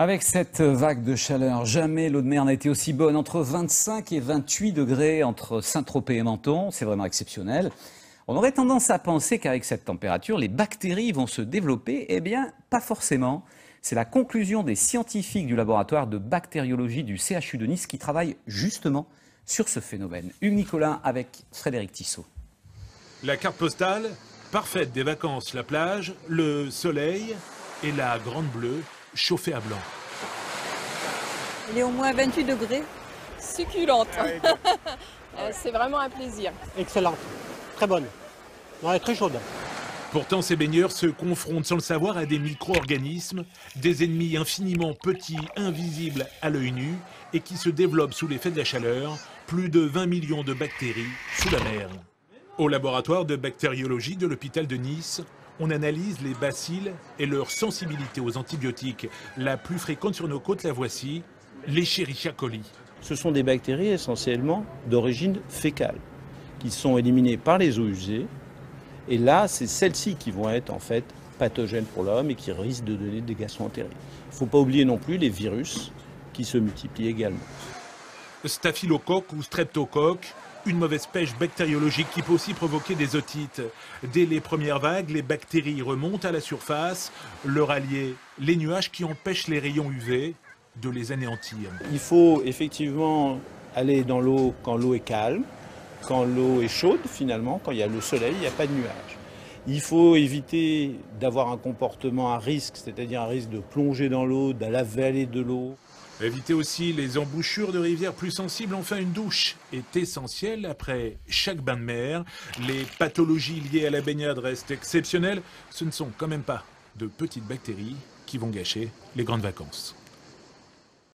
Avec cette vague de chaleur, jamais l'eau de mer n'a été aussi bonne. Entre 25 et 28 degrés entre Saint-Tropez et Menton, c'est vraiment exceptionnel. On aurait tendance à penser qu'avec cette température, les bactéries vont se développer. Eh bien, pas forcément. C'est la conclusion des scientifiques du laboratoire de bactériologie du CHU de Nice qui travaillent justement sur ce phénomène. Hugues Nicolin avec Frédéric Tissot. La carte postale, parfaite des vacances, la plage, le soleil et la grande bleue chauffée à blanc. Il est au moins 28 degrés. Succulente. C'est vraiment un plaisir. Excellente, très bonne. Non, elle est très chaude. Pourtant, ces baigneurs se confrontent sans le savoir à des micro-organismes, des ennemis infiniment petits, invisibles à l'œil nu, et qui se développent sous l'effet de la chaleur, plus de 20 millions de bactéries sous la mer. Au laboratoire de bactériologie de l'hôpital de Nice, on analyse les bacilles et leur sensibilité aux antibiotiques. La plus fréquente sur nos côtes, la voici, l'Escherichia coli. Ce sont des bactéries essentiellement d'origine fécale, qui sont éliminées par les eaux usées. Et là, c'est celles-ci qui vont être en fait pathogènes pour l'homme et qui risquent de donner des gastroentérites. Il ne faut pas oublier non plus les virus qui se multiplient également. Staphylocoque ou streptocoque, une mauvaise pêche bactériologique qui peut aussi provoquer des otites. Dès les premières vagues, les bactéries remontent à la surface, leur allié, les nuages qui empêchent les rayons UV de les anéantir. Il faut effectivement aller dans l'eau quand l'eau est calme, quand l'eau est chaude finalement, quand il y a le soleil, il n'y a pas de nuages. Il faut éviter d'avoir un comportement à risque, c'est-à-dire un risque de plonger dans l'eau, d'avaler de l'eau. Éviter aussi les embouchures de rivières plus sensibles. Enfin, une douche est essentielle après chaque bain de mer. Les pathologies liées à la baignade restent exceptionnelles. Ce ne sont quand même pas de petites bactéries qui vont gâcher les grandes vacances.